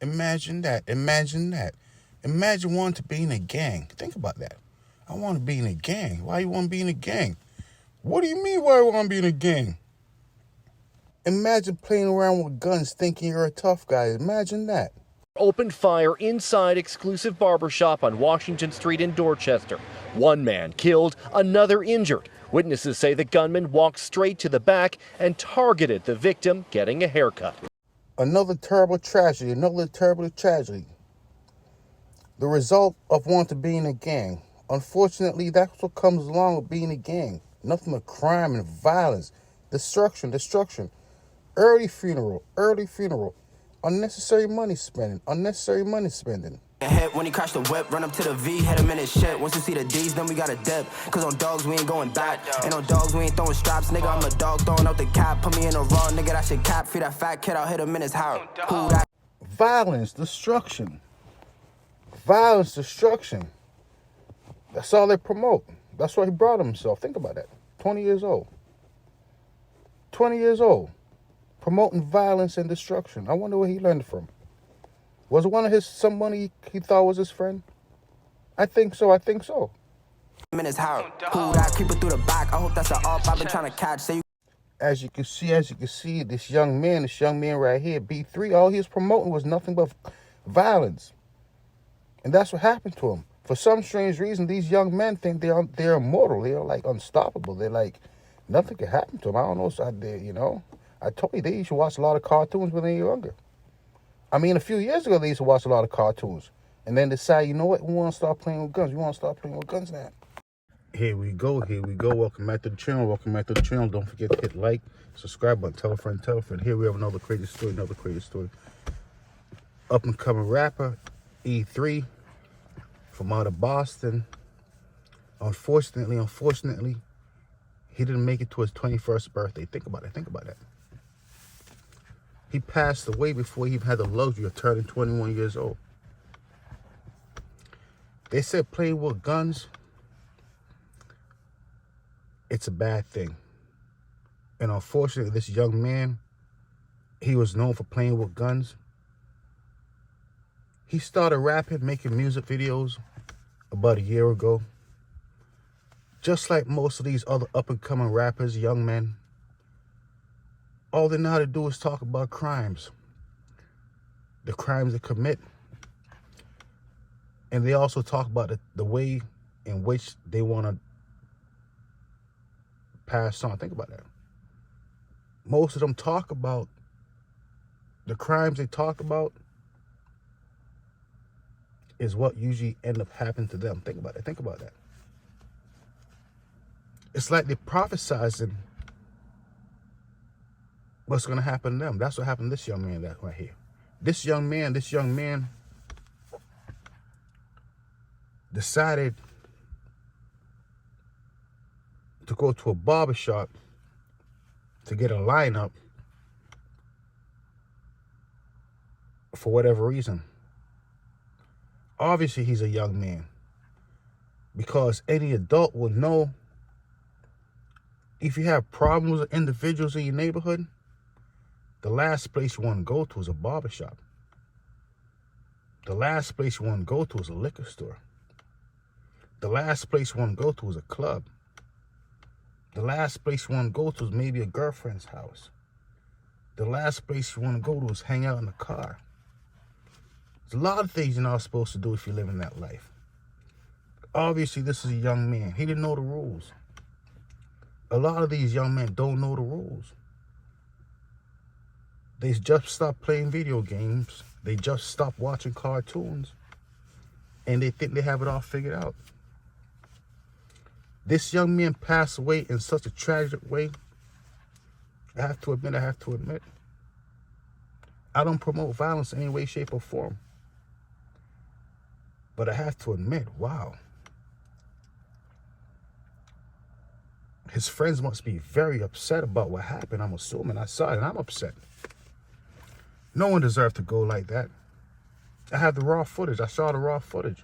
Imagine that. Imagine that. Imagine wanting to be in a gang. Think about that. I want to be in a gang. Why you want to be in a gang? What do you mean why I want to be in a gang? Imagine playing around with guns thinking you're a tough guy. Imagine that. Opened fire inside exclusive barber shop on Washington Street in Dorchester. One man killed, another injured. Witnesses say the gunman walked straight to the back and targeted the victim getting a haircut. Another terrible tragedy. Another terrible tragedy. The result of wanting to be in a gang. Unfortunately, that's what comes along with being a gang. Nothing but crime and violence, destruction. Early funeral. Unnecessary money spending. Hit when he crashed the whip, run up to the V, hit him in his shit. Once you see the D's, then we got a dip. Cause on dogs, we ain't going back. And on dogs, we ain't throwing straps. Nigga, I'm a dog throwing out the cap. Put me in a raw, nigga, that shit cap. Feed that fat kid, I'll hit him in his house. Who that? Violence, destruction. That's all they promote. That's why he brought himself. Think about that. 20 years old. Promoting violence and destruction. I wonder where he learned it from. Was it one of somebody he thought was his friend? I think so. In his house. Who that? Creeping through the back. I hope that's an op I've been trying to catch. Say you. As you can see, this young man right here, B3, all he was promoting was nothing but violence. And that's what happened to him. For some strange reason, these young men think they're immortal. They're like unstoppable. They're like, nothing can happen to them. I don't know. I told you, they used to watch a lot of cartoons when they were younger. I mean, a few years ago, they used to watch a lot of cartoons. And then decide, you know what, we want to start playing with guns. Now. Here we go. Welcome back to the channel. Don't forget to hit like, subscribe button, tell a friend. Here we have another crazy story. Up and coming rapper, E3, from out of Boston. Unfortunately, he didn't make it to his 21st birthday. Think about that. He passed away before he even had the luxury of turning 21 years old. They said playing with guns, it's a bad thing. And unfortunately, this young man, he was known for playing with guns. He started rapping, making music videos about a year ago. Just like most of these other up-and-coming rappers, young men, all they know how to do is talk about crimes. The crimes they commit. And they also talk about the way in which they want to pass on. Think about that. Most of them talk about the crimes they talk about is what usually end up happening to them. Think about that. It's like they're prophesizing what's going to happen to them. That's what happened to this young man that right here. This young man decided to go to a barber shop to get a lineup for whatever reason. Obviously, he's a young man, because any adult will know if you have problems with individuals in your neighborhood, the last place you want to go to is a barber shop. The last place you want to go to is a liquor store. The last place you want to go to is a club. The last place you want to go to is maybe a girlfriend's house. The last place you want to go to is hang out in a car. There's a lot of things you're not supposed to do if you're living that life. Obviously, this is a young man. He didn't know the rules. A lot of these young men don't know the rules. They just stopped playing video games. They just stopped watching cartoons. And they think they have it all figured out. This young man passed away in such a tragic way. I have to admit. I don't promote violence in any way, shape, or form. But I have to admit, wow. His friends must be very upset about what happened. I'm assuming. I saw it and I'm upset. No one deserved to go like that. I have the raw footage. I saw the raw footage.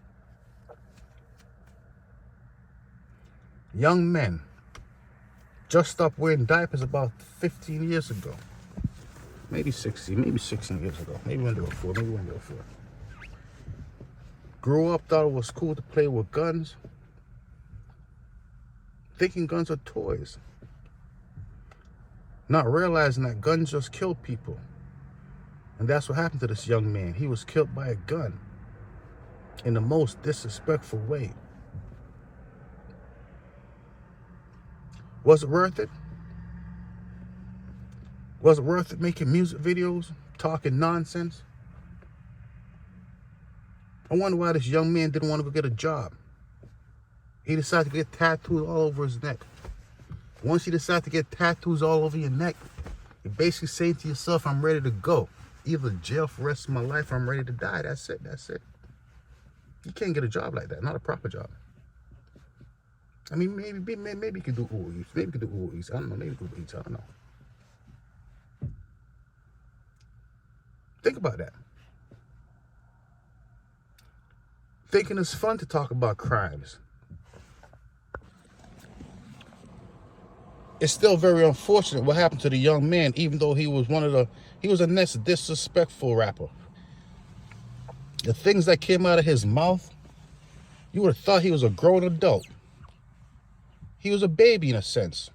Young men just stopped wearing diapers about 15 years ago. maybe 16 years ago. Maybe when they were 4, Grew up, thought it was cool to play with guns, thinking guns are toys. Not realizing that guns just kill people. And that's what happened to this young man. He was killed by a gun in the most disrespectful way. Was it worth it? Was it worth it making music videos, talking nonsense? I wonder why this young man didn't want to go get a job. He decided to get tattoos all over his neck. Once you decide to get tattoos all over your neck, you're basically saying to yourself, I'm ready to go. Either jail for the rest of my life or I'm ready to die. That's it. You can't get a job like that, not a proper job. I mean, maybe you could do Uber Eats. Maybe you could do Uber Eats. I don't know. Maybe Uber Eats. I don't know. Think about that. Thinking it's fun to talk about crimes. It's still very unfortunate what happened to the young man, even though he was a next disrespectful rapper. The things that came out of his mouth, you would have thought he was a grown adult. He was a baby in a sense.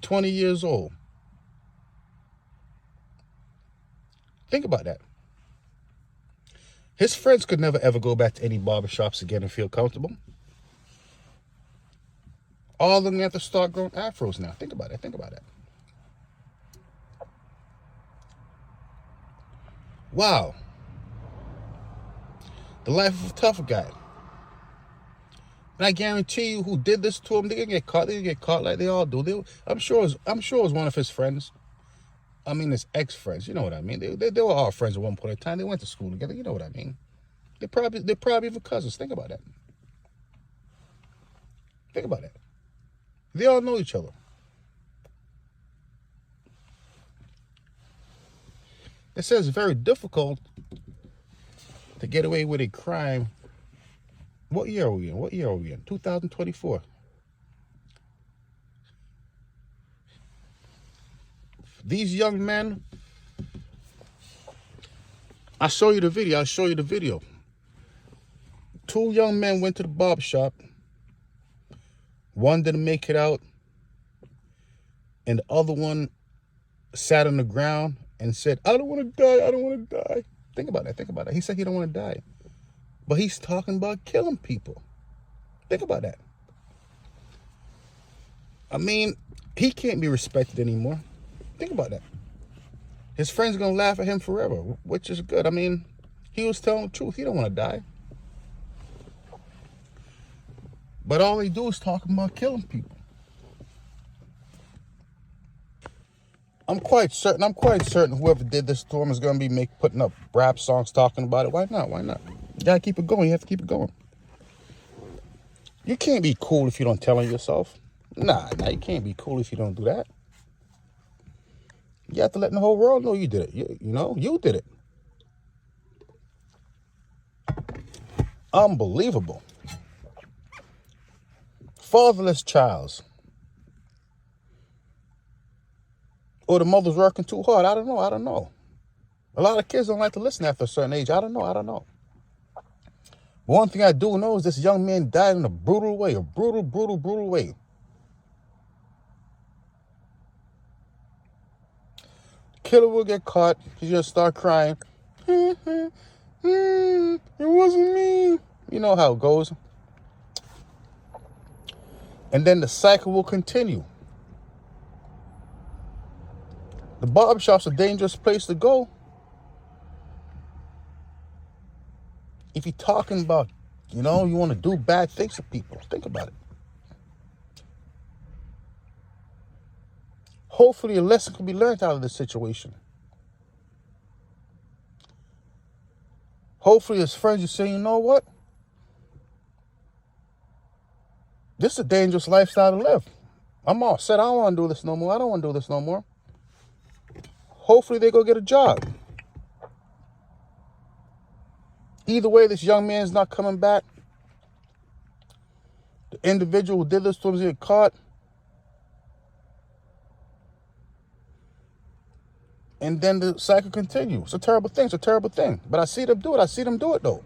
20 years old. Think about that. His friends could never ever go back to any barbershops again and feel comfortable. All of them have to start growing afros now. Think about that. Wow. The life of a tough guy. And I guarantee you, who did this to him, they didn't get caught. They didn't get caught like they all do. I'm sure it was one of his friends. I mean, his ex-friends. You know what I mean? They were all friends at one point in time. They went to school together. You know what I mean? They're probably even cousins. Think about that. They all know each other. It says it's very difficult to get away with a crime. What year are we in? 2024. These young men, I'll show you the video. 2 young men went to the barbershop. One didn't make it out, and the other one sat on the ground and said, I don't want to die. Think about that. He said he don't want to die. But he's talking about killing people. Think about that. I mean, he can't be respected anymore. Think about that. His friends are going to laugh at him forever, which is good. I mean, he was telling the truth. He don't want to die. But all they do is talking about killing people. I'm quite certain whoever did this to him is going to be putting up rap songs talking about it. Why not? You got to keep it going. You have to keep it going. You can't be cool if you don't tell on yourself. Nah, you can't be cool if you don't do that. You have to let the whole world know you did it. You did it. Unbelievable. Fatherless child. Or the mother's working too hard. I don't know. A lot of kids don't like to listen after a certain age. I don't know. But one thing I do know is this young man died in a brutal way. A brutal way. Killer will get caught. He's going to start crying. It wasn't me. You know how it goes. And then the cycle will continue. The barbershop's a dangerous place to go. If you're talking about, you want to do bad things to people, think about it. Hopefully a lesson can be learned out of this situation. Hopefully his friends are saying, you know what? This is a dangerous lifestyle to live. I'm all set. I don't want to do this no more. Hopefully they go get a job. Either way, this young man's not coming back. The individual who did this to him is getting caught. And then the cycle continues. It's a terrible thing. It's a terrible thing. But I see them do it. I see them do it, though.